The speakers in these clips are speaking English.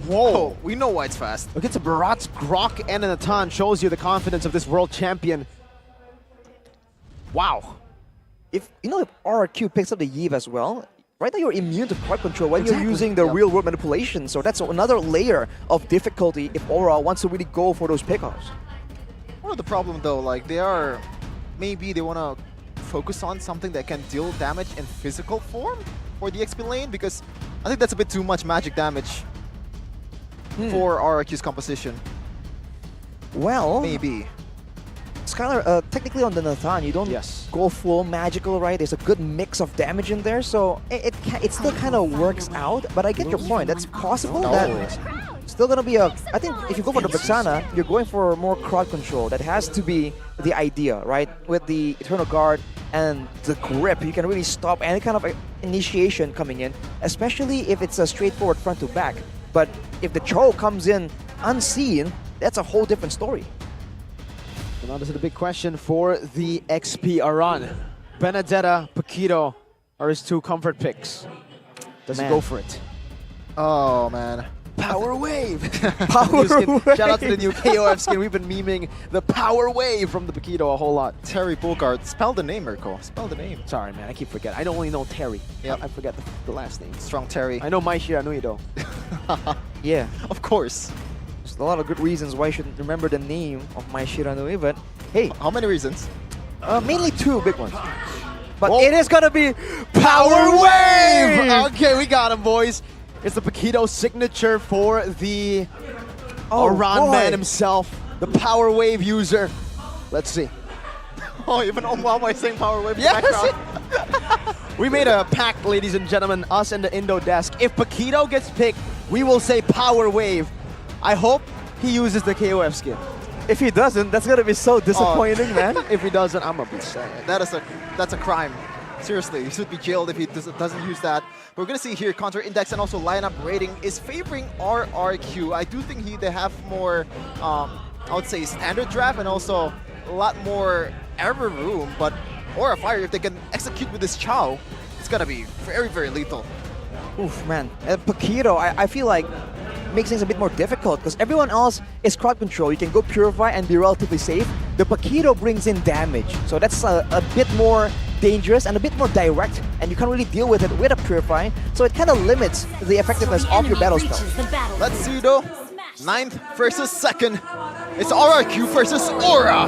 Whoa, we know why it's fast. Look at the Barats, Grok, and an Natan shows you the confidence of this world champion. Wow. If Rrq picks up the Eve as well, right now you're immune to crowd control when Exactly. you're using the real world manipulation. So that's another layer of difficulty if Aura wants to really go for those pickoffs. One of the problem though, like maybe they want to focus on something that can deal damage in physical form for the XP lane, because I think that's a bit too much magic damage for Rrq's composition. Well, Maybe. Skylar, technically on the Nathan, you don't go full magical, right? There's a good mix of damage in there, so it still kind of works out. But I get your point. That's possible. That still gonna be a. I think if you go for the Vexana, you're going for more crowd control. That has to be the idea, right? With the Eternal Guard and the grip, you can really stop any kind of initiation coming in, especially if it's a straightforward front to back. But if the Cho comes in unseen, that's a whole different story. And now this is the big question for the XP Aran. Benedetta, Paquito are his two comfort picks. Does he go for it? Oh man. Power Wave! Power Wave! Wave! Shout out to the new KOF skin. We've been memeing the Power Wave from the Paquito a whole lot. Terry Bulgard. Spell the name, Rrq. Spell the name. Sorry, man. I keep forgetting. I don't only know Terry. Yep. I forget the last name. Strong Terry. I know Mai Shiranui, though. Yeah. Of course. There's a lot of good reasons why you should remember the name of my Shiranui, but hey, How many reasons? mainly two big ones. But Whoa. it is gonna be Power Wave! Okay, we got him, boys. It's the Paquito signature for the Aran man himself, the Power Wave user. Let's see. Oh, even Omwama is saying Power Wave in Yes! the background. We made a pact, ladies and gentlemen, us and the Indo desk. If Paquito gets picked, we will say Power Wave. I hope he uses the KOF skin. If he doesn't, that's gonna be so disappointing, man. If he doesn't, I'm gonna be sad. That's a crime. Seriously, he should be jailed if he doesn't use that. We're gonna see here counter index and also lineup rating is favoring Rrq. I do think they have more, I would say, standard draft and also a lot more error room. But Aura Fire, if they can execute with this Chow, it's gonna be very, very lethal. Oof, man. Paquito, I feel like makes things a bit more difficult because everyone else is crowd control. You can go Purify and be relatively safe. The Paquito brings in damage, so that's a bit more dangerous and a bit more direct, and you can't really deal with it with a Purify, so it kind of limits the effectiveness of your battle spell. Let's see though. 9th versus 2nd. It's Rrq versus Aura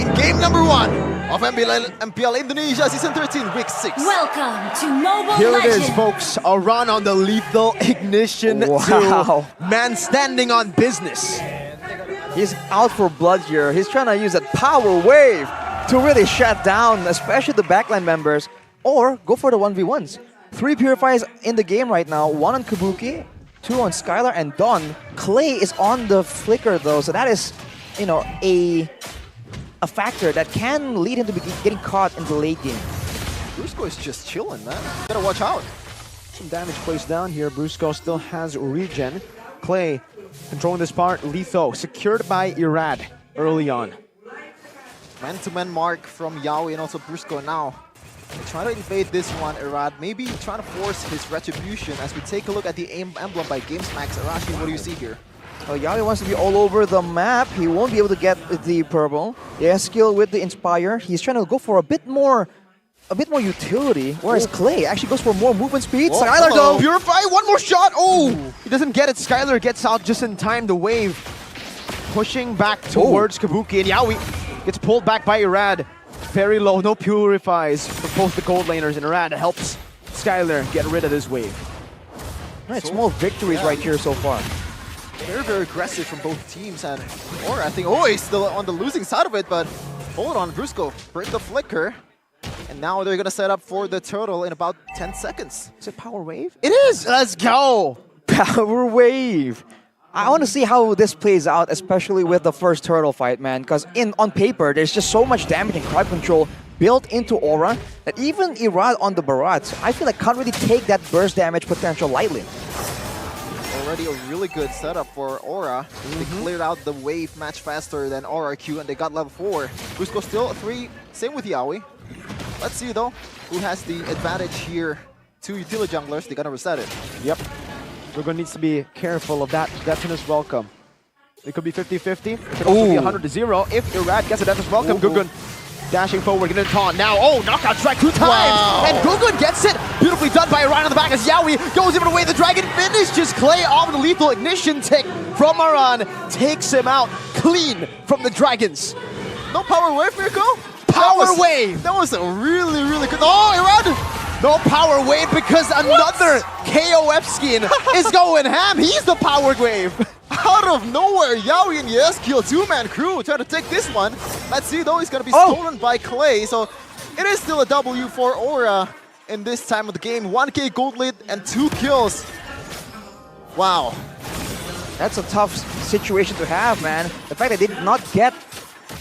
in game number 1 of MPL Indonesia Season 13, Week 6. Welcome to Mobile Here it Legends. is, folks. A run on the lethal ignition Wow. to man standing on business. He's out for blood here. He's trying to use that Power Wave to really shut down, especially the backline members, or go for the 1v1s. 3 Purifies in the game right now, 1 on Kabuki, 2 on Skylar and Dawn. Clay is on the flicker though, so that is, a factor that can lead him to be getting caught in the late game. Rrq is just chilling, man. Gotta watch out. Some damage placed down here. Brusco still has regen. Clay controlling this part. Letho secured by Irad early on. Man-to-man mark from Yaoi and also Brusco now. They're trying to invade this one, Irad. Maybe trying to force his retribution as we take a look at the emblem by GamesMax. Arashi, what do you see here? Oh, Yaoi wants to be all over the map. He won't be able to get the purple. He has skill with the Inspire. He's trying to go for a bit more utility, whereas Clay actually goes for more movement speed. Whoa. Skylar though. Purify, one more shot. Oh, he doesn't get it. Skylar gets out just in time. The wave pushing back towards Kabuki, and Yaoi gets pulled back by Irad. Very low, no purifies for both the gold laners, and Irad helps Skylar get rid of this wave. Right, small victories right here so far. Very, very aggressive from both teams, and Aura, I think, he's still on the losing side of it, but hold on, Brusco, break the flicker, and now they're gonna set up for the turtle in about 10 seconds. Is it Power Wave? It is. Let's go. Power Wave. I want to see how this plays out, especially with the first turtle fight, man. Because on paper, there's just so much damage and crowd control built into Aura that even Irad on the Barats, I feel like can't really take that burst damage potential lightly. Already a really good setup for Aura. They cleared out the wave much faster than Rrq, and they got level 4. Brusco still 3, same with Yaoi. Let's see though, who has the advantage here. 2 utility junglers, they're gonna reset it. Yep. Gugun needs to be careful of that Deathness welcome. It could be 50-50. It could also be 100-0. If Rrq gets a Deathness welcome, Gugun dashing forward, getting a taunt. Now, knockout strike 2 times! Wow. And Gugun gets it! Beautifully done by Aran on the back as Yawi goes even away. The Dragon finishes Clay off with a lethal ignition tick from Aran. Takes him out clean from the Dragons. No power wave, Mirko? Power wave! That was a really, really good. Oh, Iran! No power wave because another KOF skin is going ham. He's the power wave. Out of nowhere, Yawi and Yeskiel, 2-man crew, try to take this one. Let's see though, he's gonna be stolen by Clay, so it is still a W for Aura in this time of the game. 1K gold lead and 2 kills. Wow. That's a tough situation to have, man. The fact that they did not get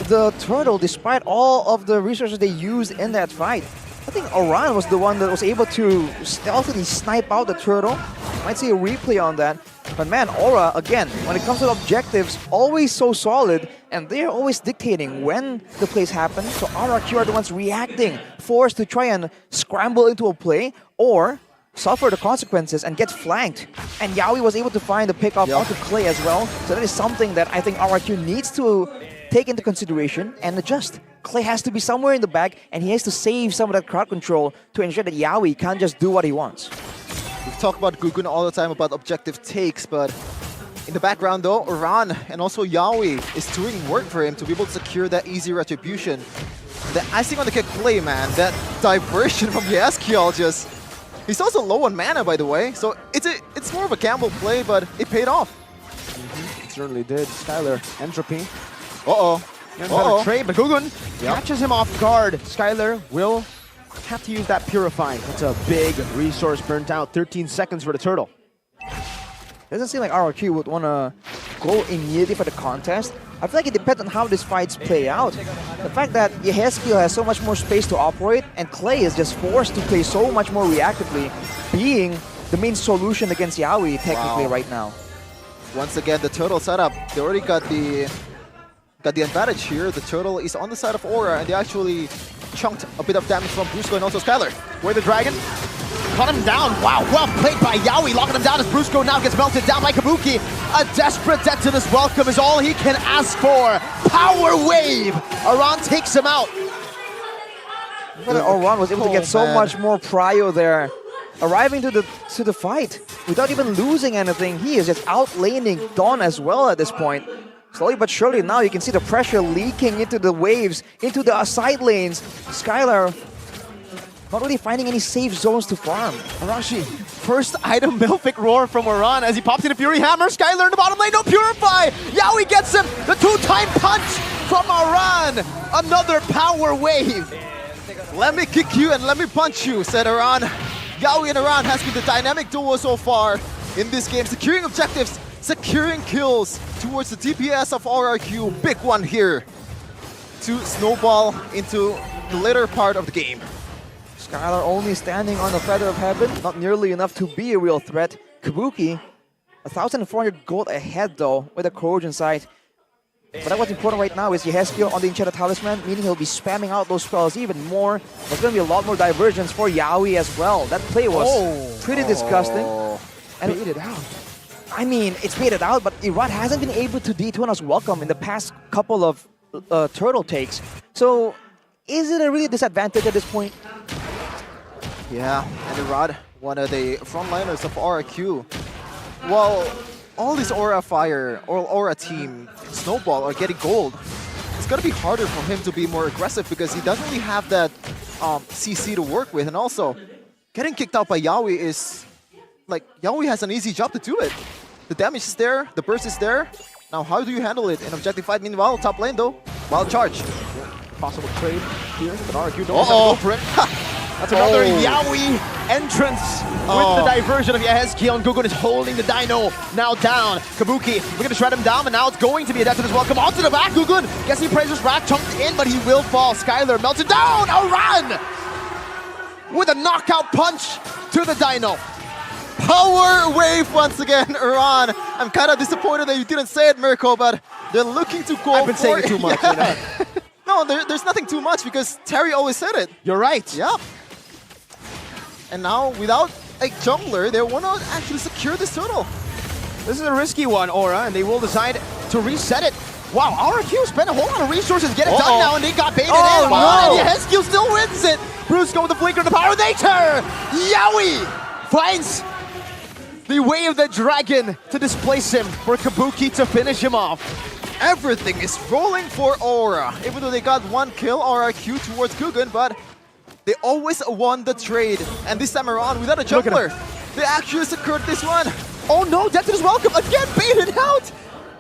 the turtle despite all of the resources they used in that fight. I think Aran was the one that was able to stealthily snipe out the turtle. Might see a replay on that. But man, Aura, again, when it comes to objectives, always so solid, and they're always dictating when the plays happen. So Rrq are the ones reacting, forced to try and scramble into a play, or suffer the consequences and get flanked. And Yawi was able to find the pickoff onto Clay as well. So that is something that I think Rrq needs to take into consideration and adjust. Clay has to be somewhere in the back, and he has to save some of that crowd control to ensure that Yawi can't just do what he wants. We've talked about Gugun all the time about objective takes, but in the background though, Aran and also Yawi is doing work for him to be able to secure that easy retribution. The icing on the cake play, man, that diversion from Yeskiel just... He's also low on mana, by the way, so it's more of a gamble play, but it paid off. It certainly did. Skylar, Entropy. Uh-oh. Better trade, but Gugun catches him off guard. Skylar will have to use that Purify. That's a big resource burnt out. 13 seconds for the turtle. Doesn't seem like Rrq would want to go immediately for the contest. I feel like it depends on how these fights play out. The fact that Yeskiel has so much more space to operate, and Clay is just forced to play so much more reactively, being the main solution against Yawi technically right now. Once again, the turtle setup, they already got the advantage here. The turtle is on the side of Aura, and they actually chunked a bit of damage from Brusco and also Skylar. Where the Dragon cut him down. Wow, well played by Yawi, locking him down as Brusco now gets melted down by Kabuki. A desperate Deathness welcome is all he can ask for. Power wave. Aran takes him out. But Aran was able to get so much more prio there. Arriving to the fight without even losing anything. He is just outlaning Dawn as well at this point. Slowly but surely now you can see the pressure leaking into the waves, into the side lanes. Skylar not really finding any safe zones to farm. Arashi, first item Milfic Roar from Aran as he pops in a Fury Hammer. Skylar in the bottom lane, no Purify! Yawi gets him! The 2-time punch from Aran! Another power wave! Let me kick you and let me punch you, said Aran. Yawi and Aran has been the dynamic duo so far in this game, securing objectives, securing kills towards the DPS of Rrq. Big one here to snowball into the later part of the game. Skylar only standing on the feather of heaven, not nearly enough to be a real threat. Kabuki, 1,400 gold ahead though, with a corrosion sight. But what's important right now is Yeskiel on the Enchanted Talisman, meaning he'll be spamming out those spells even more. There's going to be a lot more diversions for Yawi as well. That play was pretty disgusting. And Baited out. I mean, it's baited out, but Iran hasn't been able to dethrone us welcome in the past couple of turtle takes. So, is it a really disadvantage at this point? Yeah, and Irad, one of the frontliners of Rrq. Well, all these Aura Fire or Aura team Snowball are getting gold. It's gonna be harder for him to be more aggressive because he doesn't really have that CC to work with, and also getting kicked out by Yawi is like Yawi has an easy job to do it. The damage is there, the burst is there. Now, how do you handle it in objective fight? Meanwhile, top lane though, wild charge. Possible trade here, but Rrq don't go for it. That's another Yawi entrance with the diversion of Yeskiel, and Gugun is holding the Dino now down. Kabuki, we're going to shred him down, but now it's going to be a Deathness welcome onto the back. Gugun, guess he praises Rrq, chunked in, but he will fall. Skylar melted down, Aran! With a knockout punch to the Dino. Power wave once again, Aran. I'm kind of disappointed that you didn't say it, Mirko, but they're looking to go I've been saying it too much. You know? No, there's nothing too much because Terry always said it. You're right. Yeah. And now, without a jungler, they want to actually secure this turtle. This is a risky one, Aura, and they will decide to reset it. Wow, Rrq spent a whole lot of resources to get it done now, and they got baited in. No. And Heskiel still wins it. Bruce going with the flicker, the power, they turn. Yowie finds the way of the dragon to displace him for Kabuki to finish him off. Everything is rolling for Aura. Even though they got one kill, Rrq towards Gugun, but they always won the trade. And this time around, without a jungler, they actually secured this one. Oh no, Death is welcome. Again, baited out.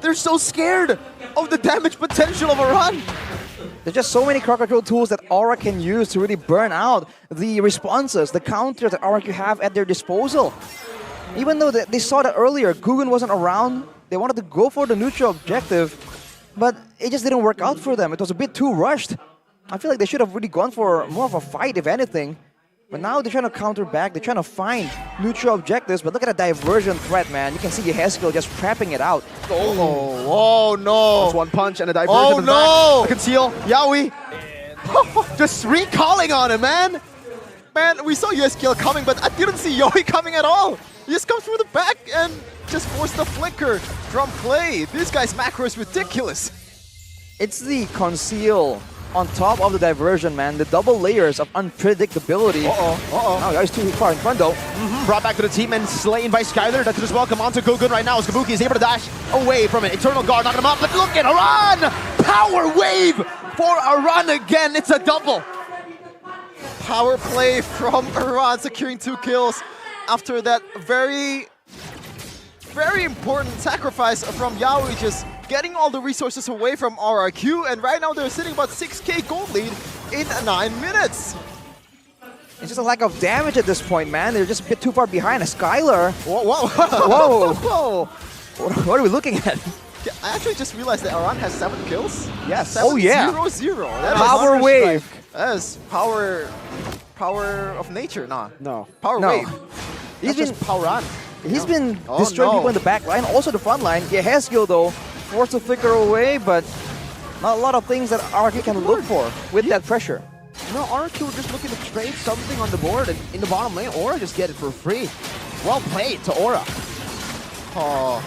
They're so scared of the damage potential of a run. There's just so many crowd control tools that Aura can use to really burn out the responses, the counters that Rrq have at their disposal. Even though they saw that earlier, Gugun wasn't around, they wanted to go for the neutral objective, but it just didn't work out for them. It was a bit too rushed. I feel like they should have really gone for more of a fight, if anything. But now they're trying to counter back, they're trying to find neutral objectives, but look at the diversion threat, man. You can see Heskiel just trapping it out. Oh no. That's one punch and a diversion. Oh no! A conceal, Yowie. Just recalling on him, man. Man, we saw Heskiel coming, but I didn't see Yowie coming at all. He just comes through the back and just forced the flicker from play. This guy's macro is ridiculous. It's the conceal on top of the diversion, man. The double layers of unpredictability. Now Yowie's too far in front, though. Brought back to the team and slain by Skyler. That's just welcome onto Gugun right now as Kabuki is able to dash away from it. Eternal Guard knocking him up, but look at Aran! Power wave for Aran again. It's a double. Power play from Aran, securing 2 kills after that very important sacrifice from Yowie, just getting all the resources away from Rrq, and right now they're sitting about 6k gold lead in 9 minutes. It's just a lack of damage at this point, man. They're just a bit too far behind. Skyler. Whoa. Whoa. What are we looking at? Yeah, I actually just realized that Aran has 7 kills. Yes. 7, 0-0. 0. That is Power wave. That is power of nature, nah. No. Power No. wave. He's That's been just power on. He's been destroying people in the back line, also the front line. Yeah, Heskiel though, forced to flicker away, but not a lot of things that Rrq can look for with that pressure. No, Rrq were just looking to trade something on the board, and in the bottom lane, Aura just get it for free. Well played to Aura. Oh.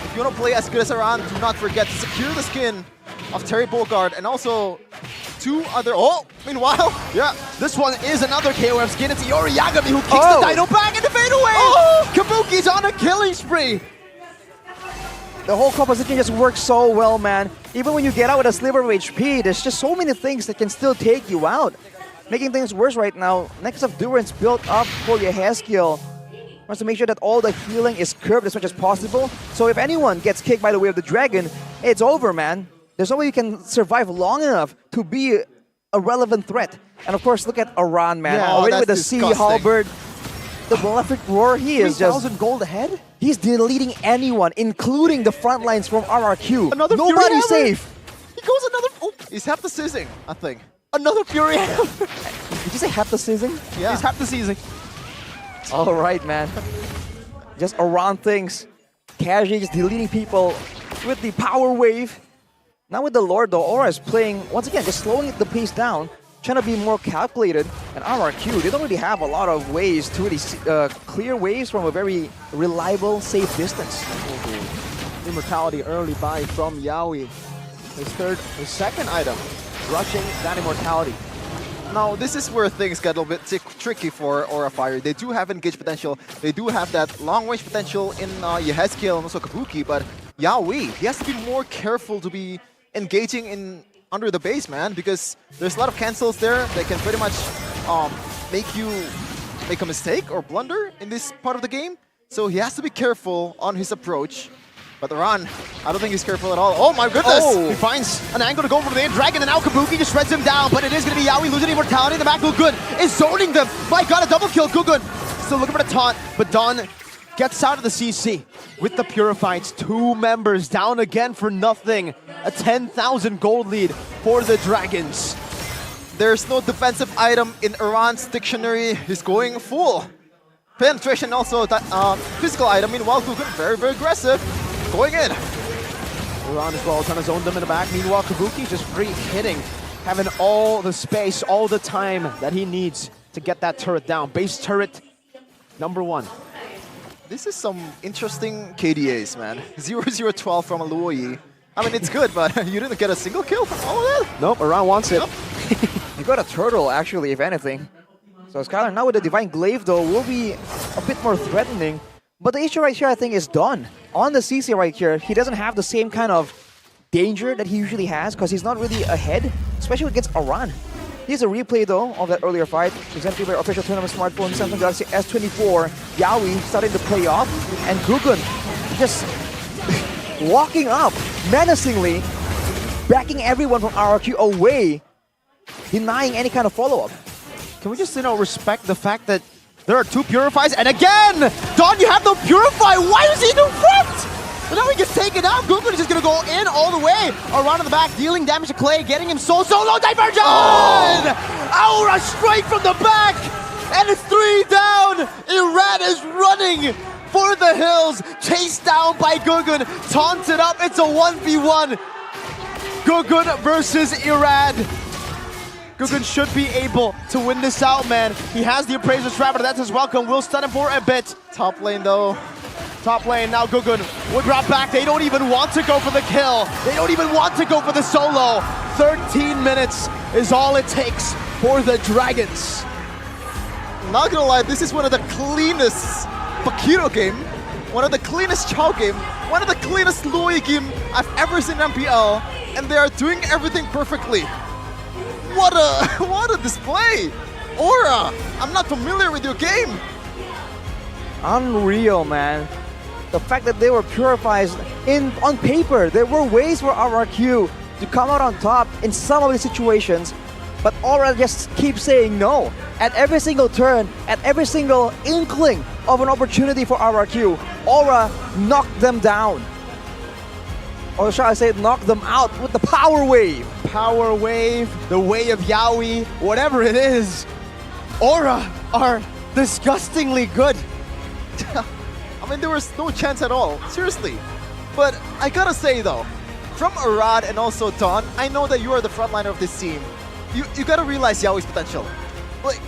If you want to play as good as Aran, do not forget to secure the skin of Terry Bogard and also 2 other. Oh, meanwhile, Yeah, this one is another KOF skin. It's Iori Yagami who kicks the Dino back and the fade away. Oh! Kabuki's on a killing spree. The whole composition just works so well, man. Even when you get out with a sliver of HP, there's just so many things that can still take you out. Making things worse right now, Nexus of Durance built up for Heskiel. Wants to make sure that all the healing is curved as much as possible. So if anyone gets kicked by the way of the dragon, it's over, man. There's no way you can survive long enough to be a relevant threat. And of course, look at Aran, man. Yeah, Already with the disgusting. Sea Halberd, the Malefic Roar, he is just... 3,000 gold ahead? He's deleting anyone, including the front lines from Rrq. Another Fury Nobody's Hammer. safe. he goes another. Oh, he's half the sizzing, I think. Another Fury Hammer. Did you say half the season? Yeah. He's half the season. All right, man. Just around things. Casually just deleting people with the power wave. Now with the Lord, though, Aura is playing, once again, just slowing the pace down, trying to be more calculated. And Rrq, they don't really have a lot of ways to really clear waves from a very reliable, safe distance. Immortality early buy from Yowie. His second item, rushing that immortality. Now, this is where things get a little bit tricky for Aura Fire. They do have engage potential. They do have that long-range potential in Heskiel and also Kabuki, but Yowie, he has to be more careful to be engaging in under the base, man, because there's a lot of cancels there that can pretty much make you make a mistake or blunder in this part of the game. So he has to be careful on his approach. But Aran, I don't think he's careful at all. Oh my goodness! Oh, he finds an angle to go for the dragon, and now Kabuki just shreds him down. But it is going to be Yowie losing immortality. The back Gugun is zoning them. My god, a double kill. Gugun still looking for the taunt, but Don gets out of the CC with the Purifieds. 2 members down again for nothing. A 10,000 gold lead for the Dragons. There's no defensive item in Aran's dictionary. He's going full penetration, also physical item. Meanwhile, Gugun very, very aggressive. Going in. Aran as well, trying to zone them in the back. Meanwhile, Kabuki just free hitting, having all the space, all the time that he needs to get that turret down. Base turret Number 1. This is some interesting KDAs, man. 0-0-12 from Luoyi. I mean, it's good, but you didn't get a single kill from all of that? Nope, Aran wants it. Nope. You got a turtle, actually, if anything. So Skylar now with the Divine Glaive, though, will be a bit more threatening. But the issue right here, I think, is Dawn. On the CC right here, he doesn't have the same kind of danger that he usually has because he's not really ahead, especially against Aran. Here's a replay, though, of that earlier fight, presented by official tournament smartphone Samsung Galaxy S24. Yaoi starting to play off, and Gugun just walking up menacingly, backing everyone from Rrq away, denying any kind of follow-up. Can we just, respect the fact that there are 2 Purifies, and again! Dawn, you have no Purify! Why is he in the front? But now he gets taken out. Gugun is just gonna go in all the way. Around in the back, dealing damage to Clay, getting him solo diversion! Aura straight from the back! And it's 3 down! Irad is running for the hills, chased down by Gugun, taunted up, it's a 1v1. Gugun versus Irad. Gugun should be able to win this out, man. He has the Appraiser's Trap, but that's his welcome. We'll stun him for a bit. Top lane, though. Top lane, now Gugun would drop back. They don't even want to go for the kill. They don't even want to go for the solo. 13 minutes is all it takes for the Dragons. Not gonna lie, this is one of the cleanest Bakiro game, one of the cleanest Chao game, one of the cleanest Luoyi game I've ever seen in MPL, and they are doing everything perfectly. What a display! Aura, I'm not familiar with your game. Unreal, man. The fact that they were Purifies on paper, there were ways for Rrq to come out on top in some of the situations, but Aura just keeps saying no. At every single turn, at every single inkling of an opportunity for Rrq, Aura knocked them down. Or shall I say, knocked them out with the Power Wave. Power Wave, the way of Yaoi, whatever it is. Aura are disgustingly good. I mean, there was no chance at all, seriously. But I gotta say though, from Arad and also Dawn, I know that you are the frontliner of this team. You gotta realize Yaoi's potential. Like,